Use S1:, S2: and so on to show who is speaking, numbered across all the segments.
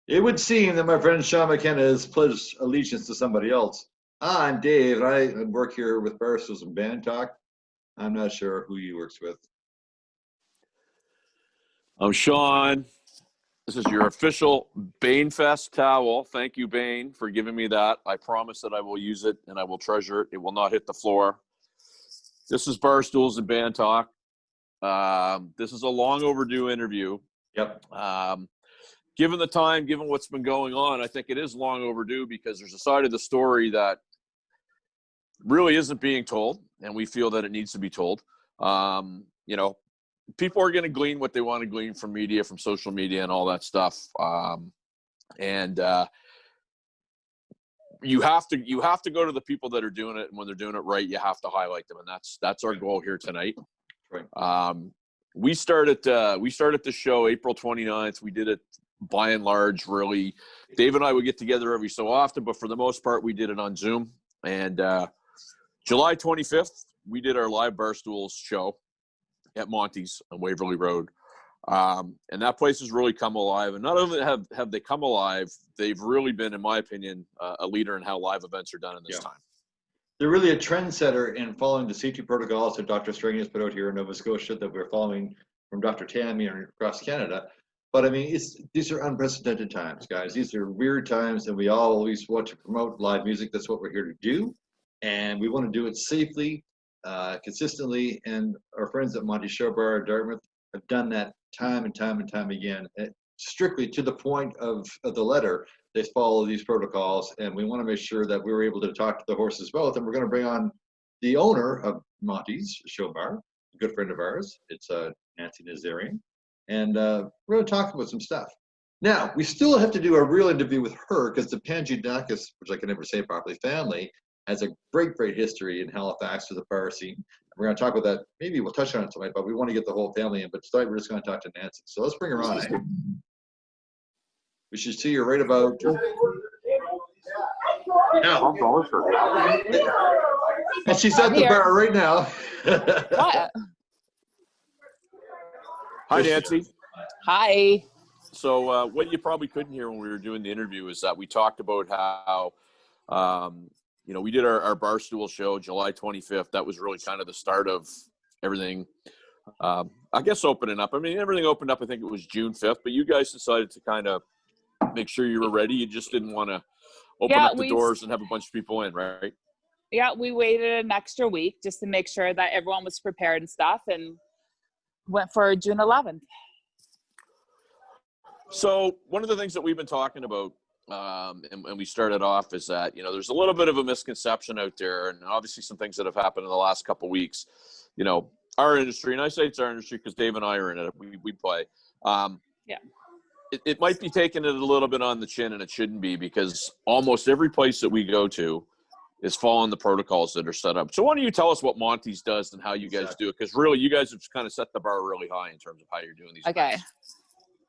S1: It would seem that my friend Sean McKenna has pledged allegiance to somebody else. I'm Dave, and I work here with Barstools and Bandtalk. I'm not sure who he works with.
S2: I'm Sean. This is your official Banefest towel. Thank you, Bane, for giving me that. I promise that I will use it and I will treasure it. It will not hit the floor. This is Barstools and Bandtalk. This is a long overdue interview.
S1: Yep.
S2: Given the time, given what's been going on, I think it is long overdue because there's a side of the story that really isn't being told, and we feel that it needs to be told. People are going to glean what they want to glean from media, from social media and all that stuff. You have to go to the people that are doing it, and when they're doing it right, you have to highlight them. And that's our goal here tonight.
S1: Right.
S2: We started the show April 29th. We did it by and large, really. Dave and I would get together every so often, but for the most part, we did it on Zoom. And July 25th, we did our live Barstools show at Montes on Waverley Road. And that place has really come alive. And not only have they come alive, they've really been, in my opinion, a leader in how live events are done in this time. They're
S1: really a trendsetter in following the safety protocols that Dr. String has put out here in Nova Scotia that we're following from Dr. Tammy and across Canada. But I mean, these are unprecedented times, guys. These are weird times, and we always want to promote live music. That's what we're here to do. And we want to do it safely, consistently, and our friends at Montes Showbar, Dartmouth, have done that time and time and time again. Strictly to the point of the letter, they follow these protocols, and we want to make sure that we're able to talk to the horses both. And we're going to bring on the owner of Montes Showbar, a good friend of ours. It's Nancy Nazaryan, and we're going to talk about some stuff. Now, we still have to do a real interview with her because the Pangianakis, which I can never say properly, family has a great history in Halifax with the fire scene. We're going to talk about that. Maybe we'll touch on it tonight, but we want to get the whole family in. But tonight we're just going to talk to Nancy. So let's bring her on. We should see her right about now. And she's at the bar right now.
S2: What? Hi, Nancy.
S3: Hi.
S2: So what you probably couldn't hear when we were doing the interview is that we talked about how we did our Barstool show July 25th. That was really kind of the start of everything, I guess, opening up. I mean, everything opened up, I think it was June 5th, but you guys decided to kind of make sure you were ready. You just didn't want to open up the doors and have a bunch of people in, right?
S3: Yeah, we waited an extra week just to make sure that everyone was prepared and stuff, and went for June 11th.
S2: So one of the things that we've been talking about, and we started off, is that, there's a little bit of a misconception out there, and obviously some things that have happened in the last couple of weeks. Our industry, and I say it's our industry because Dave and I are in it, we play. It might be taking it a little bit on the chin, and it shouldn't be, because almost every place that we go to is following the protocols that are set up. So why don't you tell us what Montes does and how you guys do it? Because really, you guys have kind of set the bar really high in terms of how you're doing these events.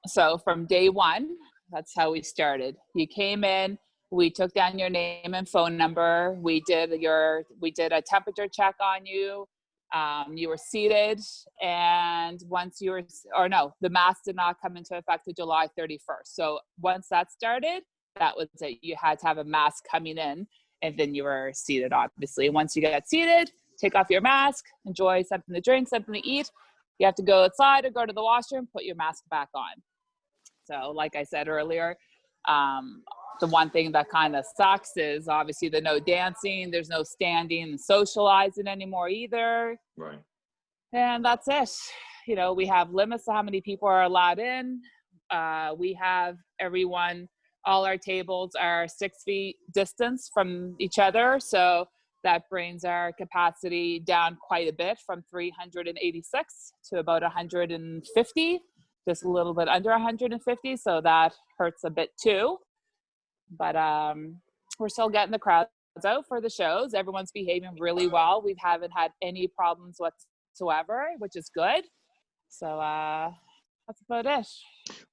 S3: So from day one, that's how we started. You came in, we took down your name and phone number. We did a temperature check on you. You were seated, and the mask did not come into effect until July 31st. So once that started, that was it. You had to have a mask coming in, and then you were seated, obviously. Once you get seated, take off your mask, enjoy something to drink, something to eat. You have to go outside or go to the washroom, put your mask back on. So like I said earlier, the one thing that kind of sucks is obviously the no dancing. There's no standing and socializing anymore either.
S1: Right.
S3: And that's it. We have limits on how many people are allowed in. We have all our tables are 6 feet distance from each other. So that brings our capacity down quite a bit, from 386 to about 150, just a little bit under 150. So that hurts a bit too. But we're still getting the crowds out for the shows. Everyone's behaving really well. We haven't had any problems whatsoever, which is good. So that's about it.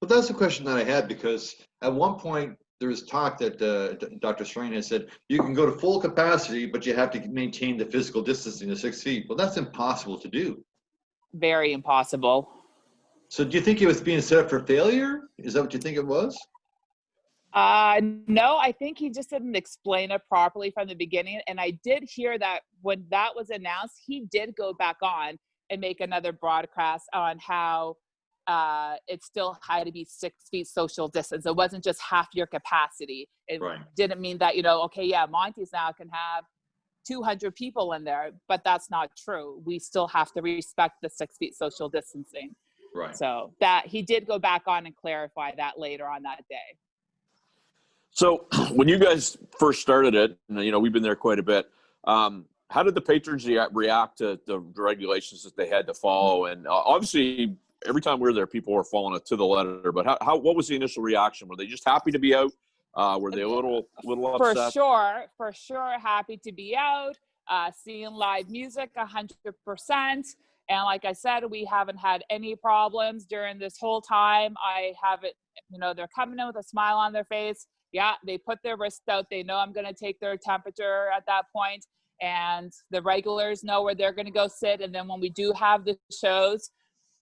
S1: Well, that's the question that I had, because at one point there was talk that Dr. Strain has said you can go to full capacity, but you have to maintain the physical distancing of 6 feet. Well, that's impossible to do.
S3: Very impossible.
S1: So do you think it was being set up for failure? Is that what you think it was?
S3: No, I think he just didn't explain it properly from the beginning. And I did hear that when that was announced, he did go back on and make another broadcast on how it still had to be 6 feet social distance. It wasn't just half your capacity. It
S1: Right.
S3: didn't mean that, you know, okay, yeah, Montes now can have 200 people in there, but that's not true. We still have to respect the 6 feet social distancing.
S1: Right.
S3: So that he did go back on and clarify that later on that day.
S2: So when you guys first started it, and, you know, we've been there quite a bit. How did the patrons react to the regulations that they had to follow? And obviously, every time we were there, people were following it to the letter. But what was the initial reaction? Were they just happy to be out? Were they a little upset?
S3: For sure, happy to be out, seeing live music 100%. And like I said, we haven't had any problems during this whole time. I haven't, you know, they're coming in with a smile on their face. Yeah, they put their wrist out. They know I'm going to take their temperature at that point. And the regulars know where they're going to go sit. And then when we do have the shows,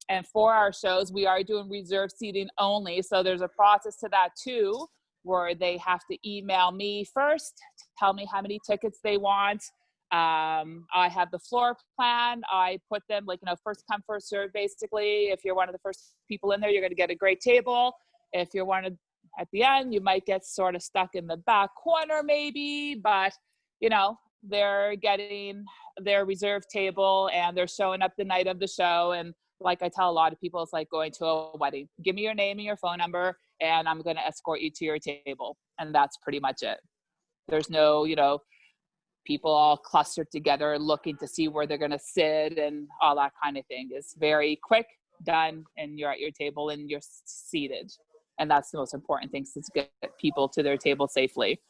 S3: and for our shows, we are doing reserved seating only. So there's a process to that too, where they have to email me first, tell me how many tickets they want. I have the floor plan. I put them like, you know, first come, first serve, basically. If you're one of the first people in there, you're going to get a great table. If you're one of at the end, you might get sort of stuck in the back corner maybe, but you know, they're getting their reserved table and they're showing up the night of the show. And like I tell a lot of people, it's like going to a wedding. Give me your name and your phone number and I'm going to escort you to your table. And that's pretty much it. There's no, you know, people all clustered together looking to see where they're going to sit and all that kind of thing. It's very quick, done, and you're at your table and you're seated. And that's the most important thing, is to get people to their table safely.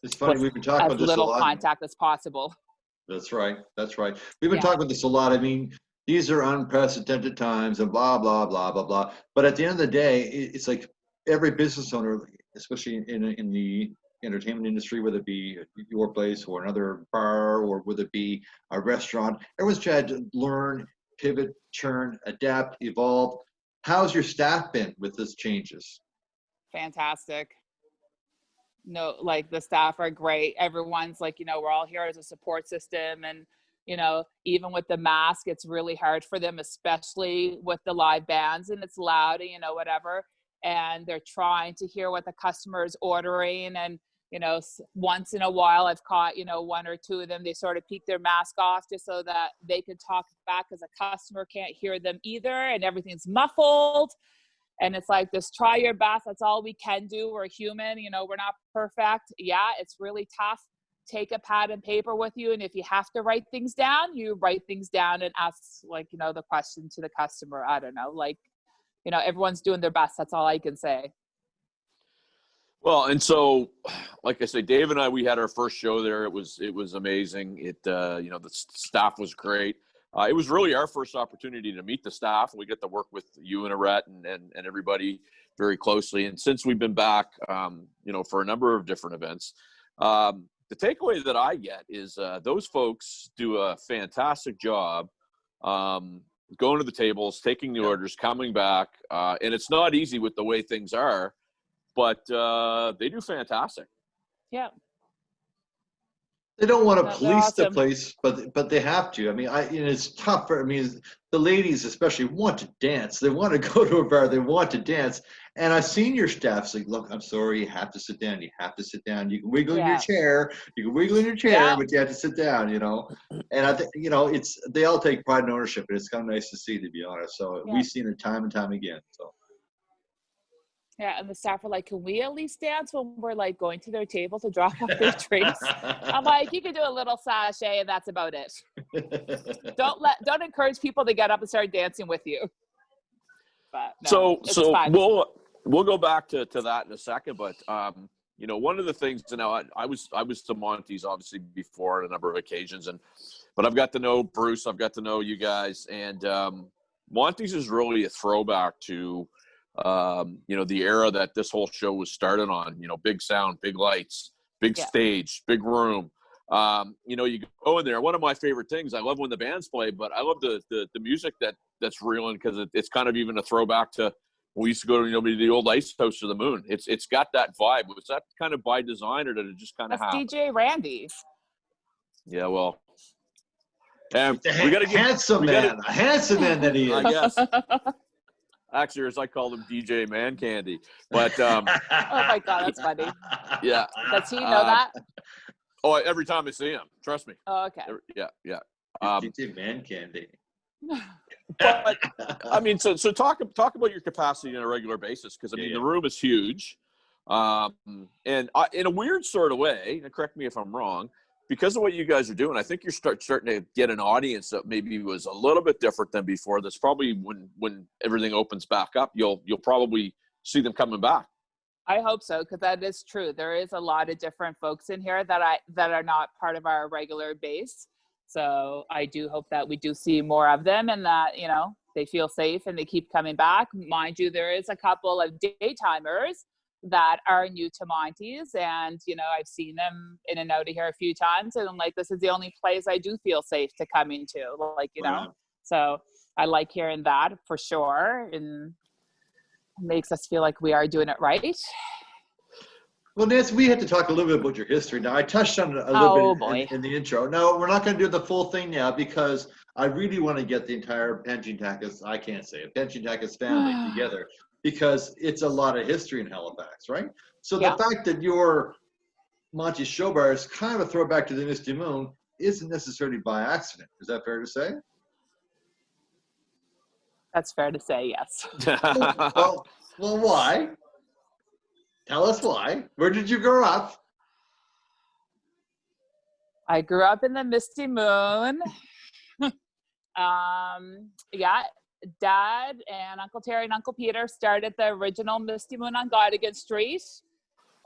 S1: It's funny, we've been talking about this a lot.
S3: As little contact as possible.
S1: That's right. That's right. We've been talking about this a lot. I mean, these are unprecedented times and blah, blah, blah, blah, blah. But at the end of the day, it's like every business owner, especially in the entertainment industry, whether it be your place or another bar or whether it be a restaurant, everyone's tried to learn, pivot, turn, adapt, evolve. How's your staff been with these changes?
S3: Fantastic. No, like the staff are great. Everyone's like, you know, we're all here as a support system. And, you know, even with the mask, it's really hard for them, especially with the live bands and it's loud and, you know, whatever. And they're trying to hear what the customer is ordering. And, you know, once in a while I've caught, you know, one or two of them, they sort of peek their mask off just so that they can talk back because a customer can't hear them either. And everything's muffled. And it's like, just try your best. That's all we can do. We're human, you know, we're not perfect. Yeah, it's really tough. Take a pad and paper with you. And if you have to write things down, you write things down and ask, like, you know, the question to the customer. I don't know, like, you know, everyone's doing their best. That's all I can say.
S2: Well, and so, like I say, Dave and I, we had our first show there. It was amazing. It, you know, the staff was great. It was really our first opportunity to meet the staff. We get to work with you and Arette and everybody very closely. And since we've been back, you know, for a number of different events, the takeaway that I get is those folks do a fantastic job going to the tables, taking the orders, coming back. And it's not easy with the way things are, but they do fantastic.
S3: Yeah.
S1: They don't want to police the
S3: awesome.
S1: place, but they have to. I mean, it's tough. I mean, the ladies especially want to dance. They want to go to a bar. They want to dance. And I've seen your staff say, "Look, I'm sorry, you have to sit down. You have to sit down. You can wiggle in your chair. You can wiggle in your chair, but you have to sit down." You know. And I think, you know, they all take pride and ownership, and it's kind of nice to see, to be honest. So we've seen it time and time again. So.
S3: Yeah, and the staff were like, "Can we at least dance when we're like going to their table to drop off their drinks?" I'm like, "You can do a little sachet, and that's about it. Don't encourage people to get up and start dancing with you." But no,
S2: so we'll go back to that in a second. But you know, one of the things, you know, I was to Montes obviously before on a number of occasions, but I've got to know Bruce, I've got to know you guys, and Montes is really a throwback to. You know, the era that this whole show was started on, you know, big sound, big lights, big stage, big room. You know, you go in there. One of my favorite things, I love when the bands play, but I love the music that's reeling because it's kind of even a throwback to We used to go to, the old Ice House or the Moon. It's got that vibe. Was that kind of by design, or did it just kind of
S3: That's
S2: happen?
S3: DJ Randy.
S2: Yeah, well,
S1: We got a handsome man that he is.
S2: I guess. Actually, as I call him, DJ Man Candy. But
S3: Oh my God, that's funny.
S2: yeah.
S3: Does he know that?
S2: Oh, every time I see him, trust me.
S3: Oh, okay.
S2: Yeah.
S1: DJ Man Candy.
S2: But I mean, so talk about your capacity on a regular basis, because I mean the room is huge, and in a weird sort of way. And correct me if I'm wrong. Because of what you guys are doing, I think you're starting to get an audience that maybe was a little bit different than before. That's probably when everything opens back up, you'll probably see them coming back.
S3: I hope so, because that is true. There is a lot of different folks in here that are not part of our regular base. So I do hope that we do see more of them, and that they feel safe and they keep coming back. Mind you, there is a couple of daytimers that are new to Montes, and I've seen them in and out of here a few times, and I'm like, this is the only place I do feel safe to come into,
S1: Wow.
S3: So I like hearing that for sure, and it makes us feel like we are doing it right.
S1: Well, Nancy, we had to talk a little bit about your history. Now, I touched on it a little bit in the intro. No, we're not going to do the full thing now, because I really want to get the entire Panching-Takis family together, because it's a lot of history in Halifax, right? So the fact that your Montes Showbar is kind of a throwback to the Misty Moon isn't necessarily by accident. Is that fair to say?
S3: That's fair to say, yes.
S1: well, why? Tell us why. Where did you grow up?
S3: I grew up in the Misty Moon. Dad and Uncle Terry and Uncle Peter started the original Misty Moon on Godigan Street,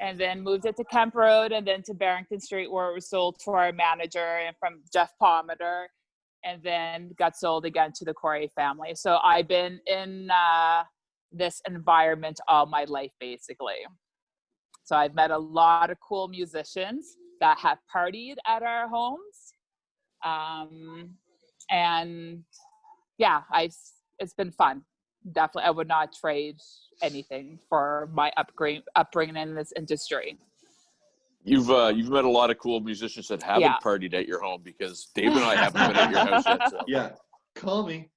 S3: and then moved it to Kemp Road, and then to Barrington Street, where it was sold to our manager and from Jeff Palmater, and then got sold again to the Corey family. So I've been in this environment all my life, basically. So I've met a lot of cool musicians that have partied at our homes. And yeah, it's been fun. Definitely, I would not trade anything for my upbringing in this industry.
S2: You've met a lot of cool musicians that haven't partied at your home, because Dave and I haven't been at your house yet. So.
S1: Yeah, call me.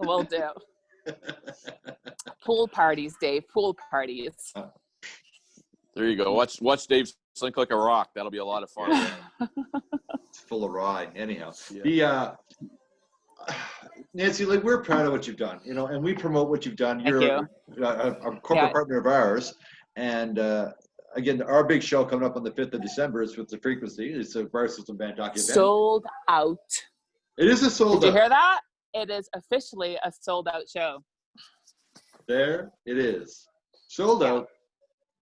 S3: Will do. Pool parties, Dave. Pool parties.
S2: There you go. Watch Dave sink like a rock. That'll be a lot of fun.
S1: It's full of rye. Anyhow, Nancy, we're proud of what you've done, and we promote what you've done. You're a corporate partner of ours, and again, our big show coming up on the 5th of December is with the Frequency. It's a Barstools and Bandtalk event.
S3: Sold out.
S1: It is a sold out.
S3: Did you hear that? It is officially a sold out show.
S1: There it is. Sold out.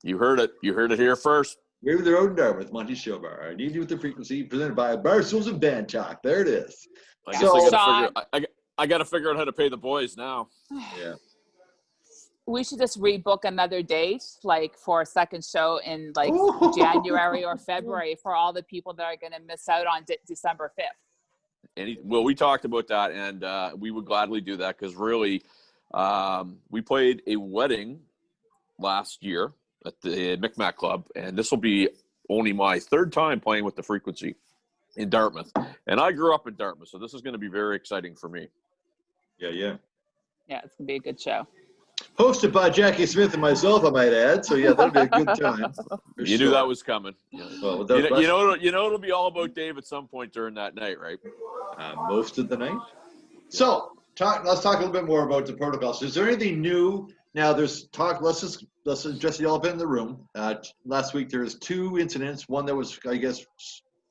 S2: You heard it. You heard it here first.
S1: Waverley Road in Dartmouth, Montes Showbar. I Need You with the Frequency, presented by Barstools and Bandtalk. There it is.
S2: I guess I got to figure out how to pay the boys now.
S1: Yeah.
S3: We should just rebook another date, for a second show in January or February, for all the people that are going to miss out on December 5th.
S2: Well, we talked about that, and we would gladly do that, because really, we played a wedding last year at the Micmac Club, and this will be only my third time playing with the Frequency in Dartmouth. And I grew up in Dartmouth, so this is going to be very exciting for me.
S1: Yeah.
S3: Yeah, it's going to be a good show.
S1: Hosted by Jackie Smith and myself, I might add. So yeah, that'll be a good time.
S2: You knew that was coming.
S1: Well,
S2: it'll be all about Dave at some point during that night, right?
S1: Most of the night. So let's talk a little bit more about the protocols. Is there anything new? Now there's talk. Let's address the elephant in the room. Last week there was 2 incidents. One that was, I guess,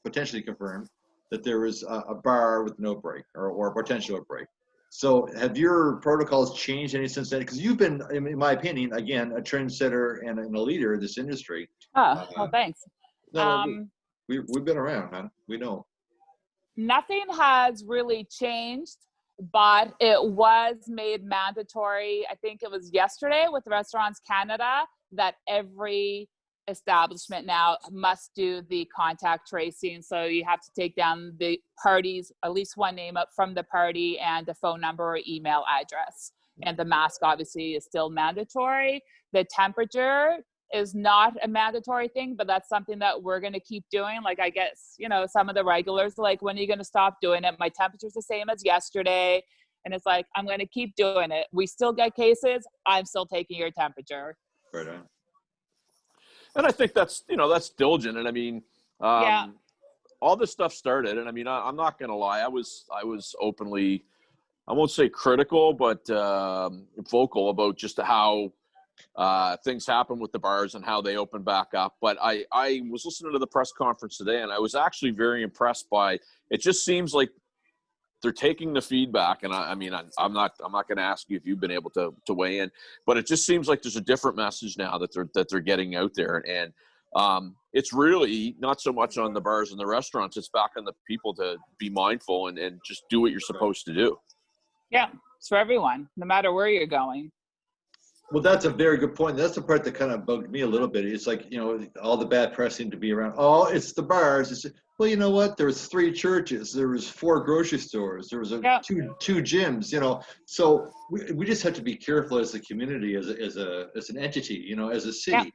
S1: potentially confirmed, that there was a bar with an outbreak or a potential outbreak. So have your protocols changed any since then? Because you've been, in my opinion, again, a trendsetter and a leader in this industry.
S3: Well, thanks.
S1: No, we've been around, man. We know.
S3: Nothing has really changed, but it was made mandatory. I think it was yesterday with Restaurants Canada that every establishment now must do the contact tracing. So you have to take down the parties, at least one name up from the party, and a phone number or email address. and the mask obviously is still mandatory. The temperature is not a mandatory thing, but that's something that we're going to keep doing. Like, I guess, you know, some of the regulars are like, when are you going to stop doing it? My temperature's the same as yesterday. And it's like, I'm going to keep doing it. We still get cases. I'm still taking your temperature.
S1: Right on.
S2: And I think that's, you know, that's diligent. And I mean,
S3: Yeah.
S2: all this stuff started, and I mean, I'm not going to lie. I was openly, I won't say critical, but vocal about just how things happen with the bars and how they open back up. But I was listening to the press conference today, and I was actually very impressed by, it just seems like they're taking the feedback. And I'm not going to ask you if you've been able to weigh in, but it just seems like there's a different message now that they're getting out there. And it's really not so much on the bars and the restaurants. It's back on the people to be mindful and just do what you're supposed to do.
S3: Yeah. It's for everyone, no matter where you're going.
S1: Well, that's a very good point. That's the part that kind of bugged me a little bit. It's like, you know, all the bad press seemed to be around, oh, it's the bars. It's, well, you know what? There was 3 churches. There was 4 grocery stores. There was two gyms, you know. So we just have to be careful as a community, as an entity, you know, as a city,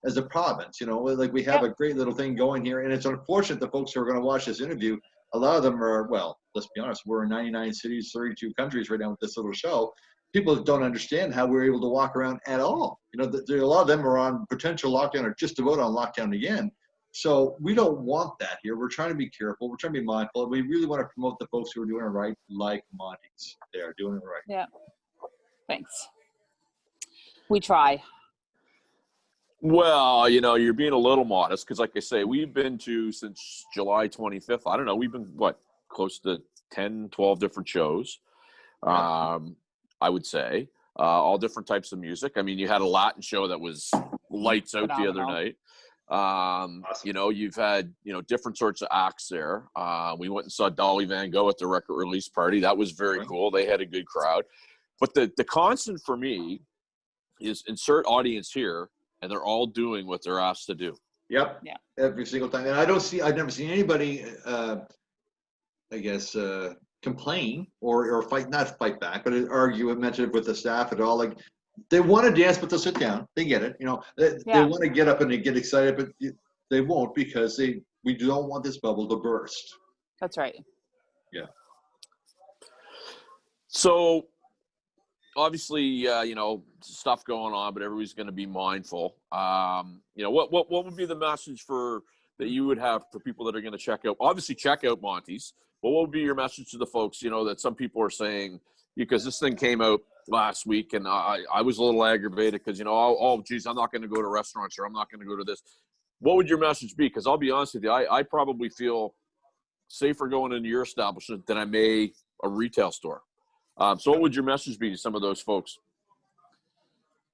S1: as a province, you know. Like, we have a great little thing going here. And it's unfortunate the folks who are going to watch this interview, a lot of them are, well, let's be honest, we're in 99 cities, 32 countries right now with this little show. People don't understand how we're able to walk around at all. You know, a lot of them are on potential lockdown or just about on lockdown again. So we don't want that here. We're trying to be careful. We're trying to be mindful. We really want to promote the folks who are doing it right, like Montes. They are doing it right.
S3: Yeah. Thanks. We try.
S2: Well, you know, you're being a little modest because, like I say, we've been to since July 25th. I don't know. We've been, close to 10, 12 different shows.
S1: Yeah.
S2: I would say, all different types of music. I mean, you had a Latin show that was lights out the other night.
S1: Awesome.
S2: You know, you've had, you know, different sorts of acts there. We went and saw Dolly Van Gogh at the record release party. That was very cool. They had a good crowd. But the constant for me is insert audience here, and they're all doing what they're asked to do.
S1: Yep. Yeah. Every single time. And I've never seen anybody, complain or not fight back, but argue and mention it with the staff at all. Like, they want to dance, but they'll sit down. They get it. You know, they want to get up and they get excited, but they won't because we don't want this bubble to burst.
S3: That's right.
S1: Yeah.
S2: So obviously, you know, stuff going on, but everybody's going to be mindful. You know, what would be the message that you would have for people that are going to check out? Obviously, check out Montes. But what would be your message to the folks, you know, that some people are saying, because this thing came out last week and I was a little aggravated because, you know, oh, geez, I'm not going to go to restaurants or I'm not going to go to this. What would your message be? Because I'll be honest with you, I probably feel safer going into your establishment than I may a retail store. So what would your message be to some of those folks?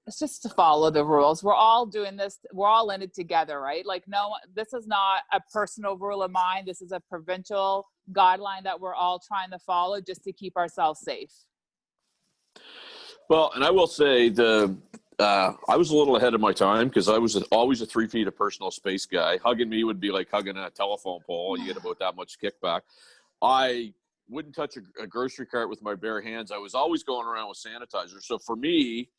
S3: It's just to follow the rules. We're all doing this. We're all in it together, right? Like, no, this is not a personal rule of mine. This is a provincial guideline that we're all trying to follow just to keep ourselves safe.
S2: Well, and I will say I was a little ahead of my time because I was always a 3 feet of personal space guy. Hugging me would be like hugging a telephone pole. You get about that much kickback. I wouldn't touch a grocery cart with my bare hands. I was always going around with sanitizer. So for me,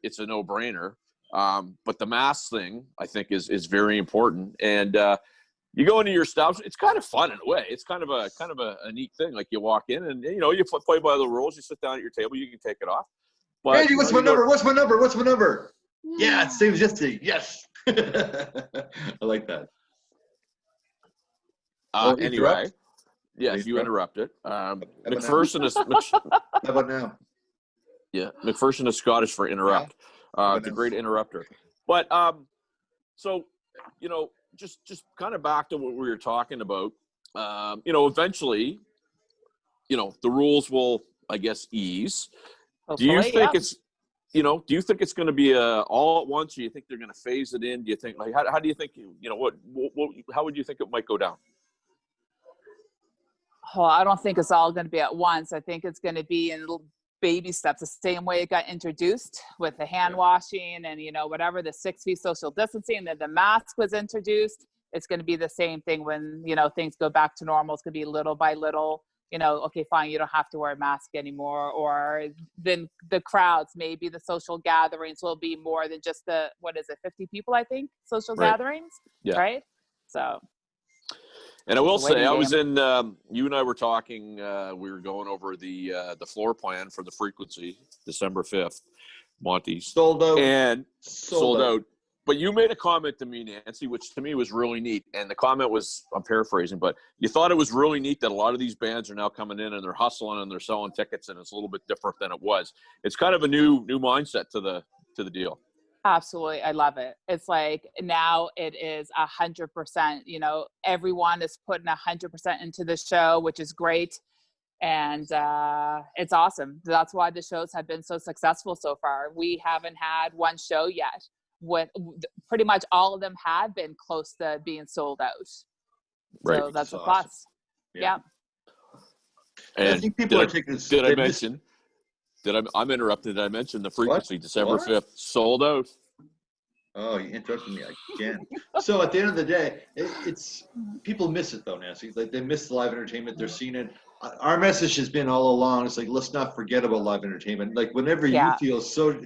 S2: it's a no-brainer. But the mask thing, I think, is very important. And you go into your establishment, it's kind of fun in a way. It's kind of a neat thing. Like, you walk in and, you know, you play by the rules. You sit down at your table, you can take it off. But,
S1: Andy, what's my number? What's my number? Yeah, it's same as yesterday. Yes. I like that.
S2: Anyway, yes, you interrupted. McPherson is.
S1: How about now?
S2: Yeah, McPherson is Scottish for interrupt. The great interrupter. But so, you know, just kind of back to what we were talking about. You know, eventually, you know, the rules will, I guess, ease.
S3: Hopefully,
S2: do you think it's, you know, do you think it's going to be all at once? Or do you think they're going to phase it in? Do you think, like, how do you think, you know, how would you think it might go down?
S3: Oh, I don't think it's all going to be at once. I think it's going to be in little baby steps, the same way it got introduced with the hand washing and, you know, whatever, the 6 feet social distancing, and then the mask was introduced. It's going to be the same thing when, you know, things go back to normal. It's going to be little by little okay, fine, you don't have to wear a mask anymore. Or then the crowds, maybe the social gatherings will be more than just 50 people, I think, social
S2: Right.
S3: gatherings,
S2: Yeah.
S3: right? So.
S2: And I will
S3: It's a waiting
S2: say, I was
S3: game.
S2: in. You and I were talking. We were going over the floor plan for the frequency, December 5th, Montes,
S1: Sold out.
S2: and
S1: Sold out.
S2: But you made a comment to me, Nancy, which to me was really neat. And the comment was, I'm paraphrasing, but you thought it was really neat that a lot of these bands are now coming in and they're hustling and they're selling tickets, and it's a little bit different than it was. It's kind of a new mindset to the deal.
S3: Absolutely. I love it. It's like now it is 100%, everyone is putting 100% into the show, which is great. And it's awesome. That's why the shows have been so successful so far. We haven't had one show yet. Pretty much all of them have been close to being sold out.
S2: Right.
S3: So that's a
S1: awesome.
S3: plus.
S1: Yeah.
S2: And
S1: I think people are taking this.
S2: Did I mention? I'm interrupted. Did I mention the frequency?
S1: What?
S2: December 5th, sold out.
S1: Oh, you interrupted me again. So at the end of the day, it's people miss it though, Nancy. Like they miss the live entertainment. They're seeing it. Our message has been all along. It's like, let's not forget about live entertainment. Like whenever you feel so,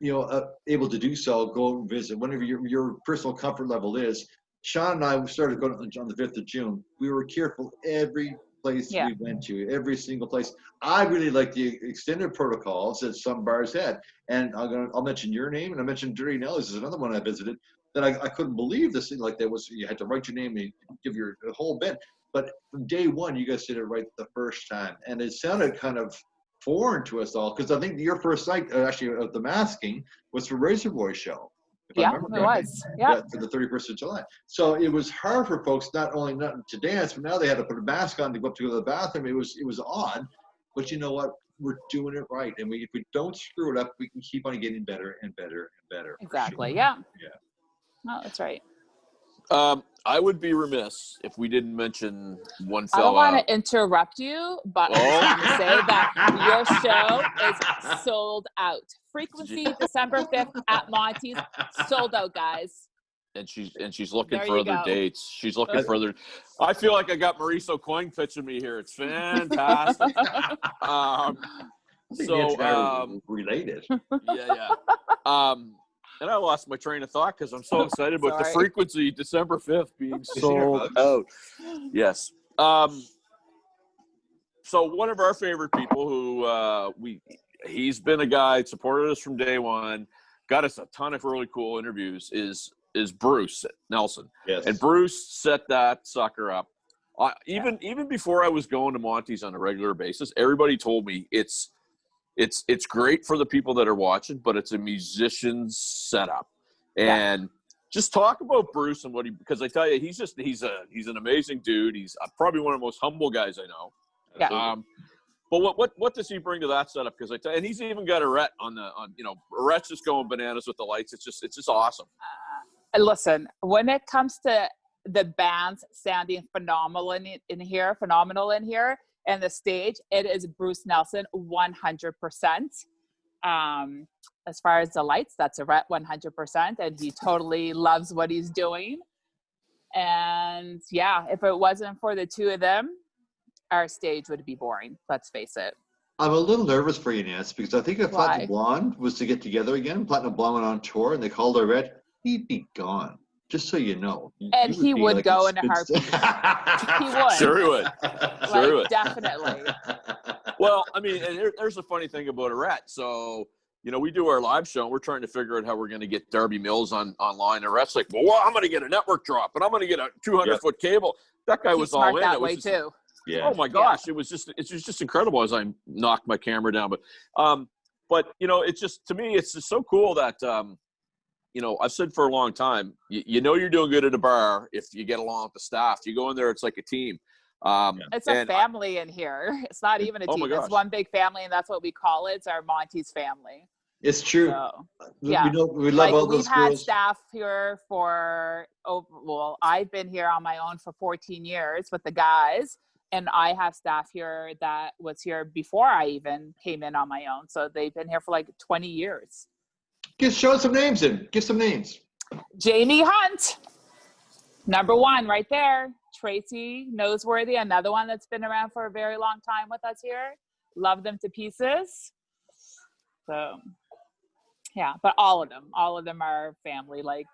S1: able to do so, go visit. Whenever your personal comfort level is. Sean and I started going on the 5th of June. We were careful every place we went to, every single place. I really like the extended protocols that some bars had. And I'll mention your name, and I mentioned Dirty Nelly's is another one I visited that I couldn't believe this thing like that was. You had to write your name and give your whole bit. But from day one, you guys did it right the first time. And it sounded kind of foreign to us all, because I think your first night, actually, of the masking was for Razor Boy show.
S3: Yeah, it was. Yeah,
S1: for the 31st of July. So it was hard for folks not to dance, but now they had to put a mask on to go up to the bathroom. It was odd, but you know what? We're doing it right, and if we don't screw it up, we can keep on getting better and better and better.
S3: Exactly.
S1: Sure.
S3: Yeah.
S1: Yeah.
S3: No, that's right.
S2: I would be remiss if we didn't mention one
S3: I don't
S2: fella.
S3: want to interrupt you, but I just want to say that your show is sold out. Frequency December 5th at Montes, sold out, guys.
S2: And she's looking
S3: There
S2: for
S3: you
S2: other
S3: go.
S2: dates. She's looking for other. I feel like I got Maurice Coin pitching me here. It's fantastic.
S1: Related.
S2: Yeah. And I lost my train of thought because I'm so excited about the frequency December 5th being sold out. Yes. So one of our favorite people who he's been a guy, supported us from day one, got us a ton of really cool interviews is Bruce Nelson.
S1: Yes.
S2: And Bruce set that sucker up. Even before I was going to Montes on a regular basis, everybody told me it's great for the people that are watching, but it's a musician's setup. And just talk about Bruce and because I tell you, he's an amazing dude. He's probably one of the most humble guys I know.
S3: Yeah.
S2: But what does he bring to that setup? Because I tell you, and he's even got Arette Arette's just going bananas with the lights. It's just awesome.
S3: Listen, when it comes to the bands sounding phenomenal in here, and the stage, it is Bruce Nelson 100%. As far as the lights, that's Arette 100%, and he totally loves what he's doing. And yeah, if it wasn't for the two of them, our stage would be boring. Let's face it.
S1: I'm a little nervous for you, Nancy, because I think if Platinum Blonde was to get together again, Platinum Blonde went on tour and they called Arette, he'd be gone. Just so you know.
S3: And he would go in a heartbeat. He would.
S2: Sure he would.
S3: Sure he would. Definitely.
S2: Well, I mean, and there's a funny thing about Arette. So, we do our live show and we're trying to figure out how we're going to get Darby Mills online. Arette's like, well, I'm going to get a network drop and I'm going to get a 200-foot cable. That guy was all in.
S3: That way too.
S2: Yeah. Oh my gosh, it's just incredible as I knocked my camera down. But it's just, to me, it's just so cool that I've said for a long time, you're doing good at a bar if you get along with the staff. You go in there, it's like a team.
S3: It's a family in here. It's not even a team. It's one big family, and that's what we call it. It's our Montes family.
S1: It's true.
S3: So,
S1: we love all those
S3: we've had
S1: girls.
S3: staff here I've been here on my own for 14 years with the guys. And I have staff here that was here before I even came in on my own. So they've been here for like 20 years.
S1: Show some names in. Give some names.
S3: Jamie Hunt, number one right there. Tracy Noseworthy, another one that's been around for a very long time with us here. Love them to pieces. So, yeah, but all of them are family. Like,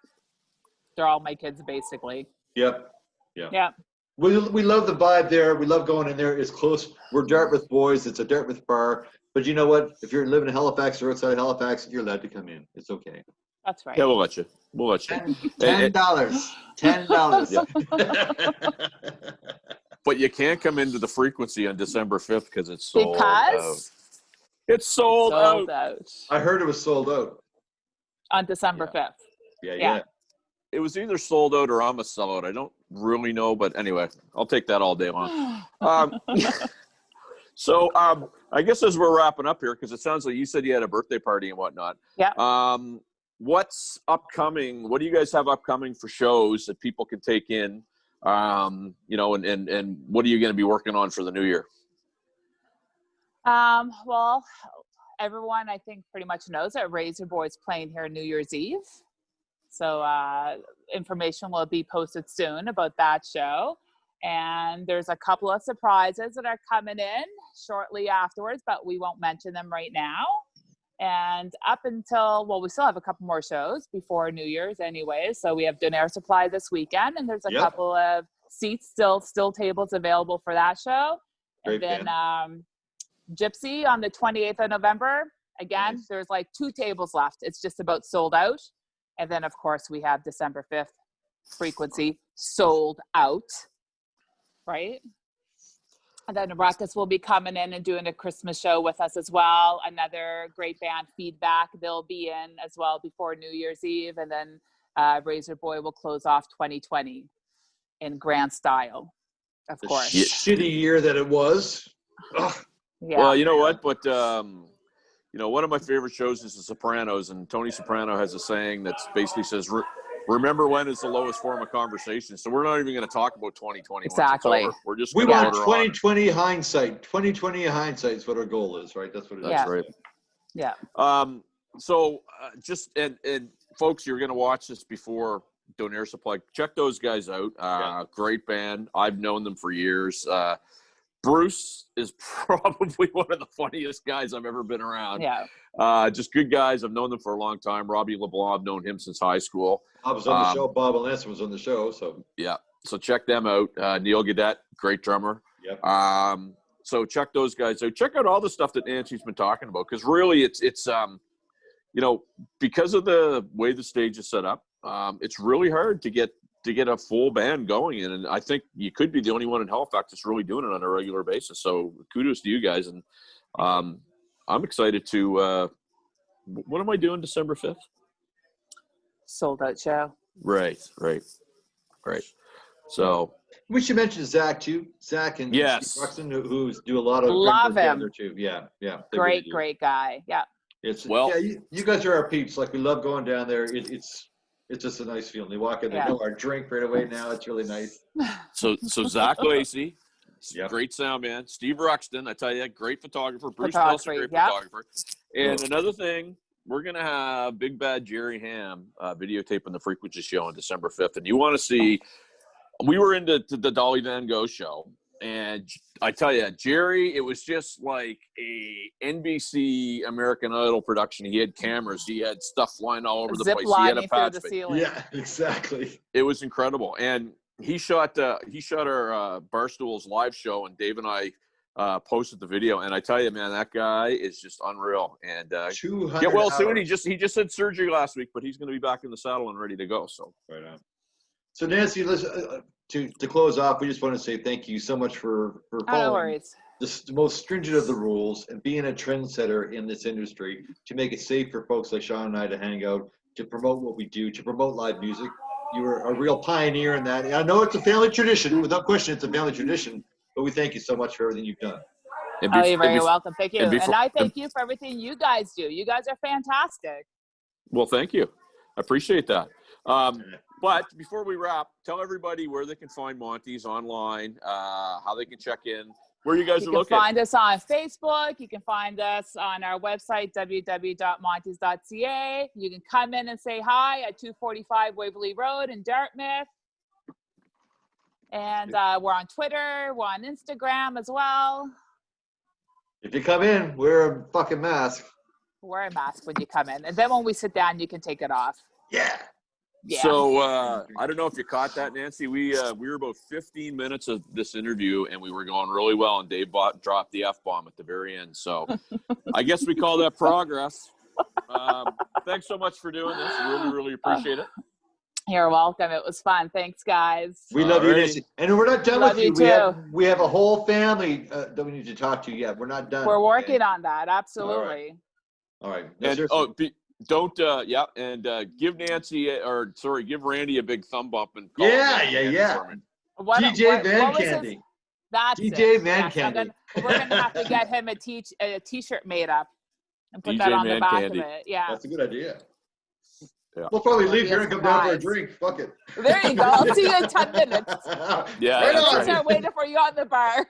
S3: they're all my kids, basically.
S1: Yep. Yeah.
S3: Yeah.
S1: We love the vibe there. We love going in there. It's close. We're Dartmouth boys. It's a Dartmouth bar. But you know what? If you're living in Halifax or outside of Halifax, you're allowed to come in. It's okay.
S3: That's right.
S2: Yeah, we'll let you.
S1: $10. $10.
S2: But you can't come into the Frequency on December 5th because it's sold out.
S3: Because
S2: It's sold out.
S1: I heard it was sold out.
S3: On December 5th.
S1: Yeah.
S2: It was either sold out or I'm a sellout. I don't really know, but anyway, I'll take that all day long. So I guess as we're wrapping up here, because it sounds like you said you had a birthday party and whatnot.
S3: Yeah.
S2: What's upcoming? What do you guys have upcoming for shows that people can take in? And what are you going to be working on for the new year?
S3: Well, everyone I think pretty much knows that Razor Boy's playing here New Year's Eve. So information will be posted soon about that show. And there's a couple of surprises that are coming in shortly afterwards, but we won't mention them right now. And up until, we still have a couple more shows before New Year's anyway. So we have Donair Supply this weekend, and there's a couple of seats, still tables available for that show.
S1: Great
S3: and then Gypsy on the 28th of November. Again, there's like 2 tables left. It's just about sold out. And then, of course, we have December 5th, Frequency, sold out, right? And then Ruckus will be coming in and doing a Christmas show with us as well. Another great band, Feedback, they'll be in as well before New Year's Eve. And then Razor Boy will close off 2020 in grand style, of course.
S1: Shitty year that it was. Ugh.
S3: Yeah.
S2: Well, you know what? But, one of my favorite shows is The Sopranos, and Tony Soprano has a saying that basically says, remember when is the lowest form of conversation. So we're not even going to talk about 2020.
S3: Exactly.
S2: We're just
S1: we want 2020 hindsight. 2020 hindsight is what our goal is, right? That's what it is.
S2: That's right.
S3: Yeah.
S2: So and folks, you're going to watch this before Donair Supply. Check those guys out. Great band. I've known them for years. Bruce is probably one of the funniest guys I've ever been around.
S3: Yeah.
S2: Just good guys. I've known them for a long time. Robbie LeBlanc, I've known him since high school.
S1: Bob was on the show. Bob and Lance was on the show. So
S2: yeah. So check them out. Neil Gadet, great drummer.
S1: Yep.
S2: So check those guys out. Check out all the stuff that Nancy's been talking about, because really it's because of the way the stage is set up, it's really hard to get a full band going in. And I think you could be the only one in Halifax that's really doing it on a regular basis. So kudos to you guys. And I'm excited to what am I doing December 5th?
S3: Sold out show.
S2: Right. So
S1: we should mention Zach too. Zach and Steve Ruxton, who do a lot of
S3: love him
S1: together too. Yeah.
S3: Great guy. Yeah.
S1: You guys are our peeps. Like, we love going down there. It's just a nice feeling. They walk in, they know our drink right away now. It's really nice.
S2: So Zach Lacey, great sound man. Steve Ruxton, I tell you, great photographer. Bruce Nelson, great photographer. And another thing, we're going to have Big Bad Jerry Ham videotaping the Frequency show on December 5th. And you want to see, we were into the Dolly Van Gogh show. And I tell you, Jerry, it was just like a NBC American Idol production. He had cameras. He had stuff flying all over the place. He had a patch.
S1: Yeah, exactly.
S2: It was incredible. And he shot our Barstools live show, and Dave and I posted the video. And I tell you, man, that guy is just unreal. And get well soon. He just had surgery last week, but he's going to be back in the saddle and ready to go. So
S1: right on. So Nancy, listen, to close off, we just want to say thank you so much for following the most stringent of the rules and being a trendsetter in this industry to make it safe for folks like Sean and I to hang out, to promote what we do, to promote live music. You were a real pioneer in that. I know it's a family tradition. Without question, it's a family tradition. But we thank you so much for everything you've done.
S3: You're very welcome. Thank you. And I thank you for everything you guys do. You guys are fantastic.
S2: Well, thank you. I appreciate that. But before we wrap, tell everybody where they can find Montes online, how they can check in, where you guys are located.
S3: You can find us on Facebook. You can find us on our website, www.montes.ca. You can come in and say hi at 245 Waverley Road in Dartmouth. And we're on Twitter. We're on Instagram as well.
S1: If you come in, wear a fucking mask.
S3: Wear a mask when you come in. And then when we sit down, you can take it off.
S1: Yeah.
S3: Yeah.
S2: So I don't know if you caught that, Nancy. We were about 15 minutes of this interview, and we were going really well, and Dave dropped the F-bomb at the very end. So I guess we call that progress. Thanks so much for doing this. Really, really appreciate it.
S3: You're welcome. It was fun. Thanks, guys.
S1: We love you,
S2: Alrighty.
S1: Nancy. And we're not done
S3: Love
S1: with you.
S3: you
S1: We have a whole family that we need to talk to yet. We're not done.
S3: We're working
S1: okay?
S3: on that. Absolutely.
S1: All right.
S2: And
S1: Seriously.
S2: give Nancy give Randy a big thumb up and call
S1: Yeah,
S2: him
S1: yeah,
S2: Nancy
S1: yeah.
S2: for me.
S1: DJ Van
S3: was his-
S1: Candy.
S3: That's
S1: DJ
S3: it.
S1: Van
S3: Yes,
S1: Candy.
S3: we're gonna have to get him a t-shirt made up and put
S2: DJ
S3: that on the
S2: Man
S3: back
S2: Candy.
S3: of it. Yeah.
S1: That's a good idea.
S2: Yeah.
S1: We'll probably
S3: It'll
S1: leave
S3: be
S1: here
S3: a
S1: and come down for a
S3: surprise.
S1: drink. Fuck it.
S3: There you go. I'll see you in 10 minutes.
S2: Yeah,
S1: Right
S2: that's
S1: on.
S3: Let's start waiting for you on the bar.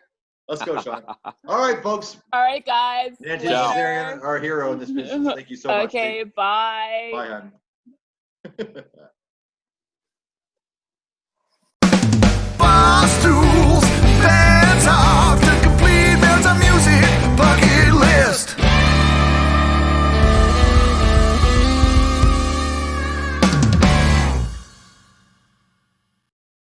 S1: Let's go, Sean. All right, folks.
S3: All right, guys.
S1: Nancy
S3: Later.
S1: Nazaryan, our hero in this business. Thank you so much.
S3: Okay, bye.
S1: Bye, hon.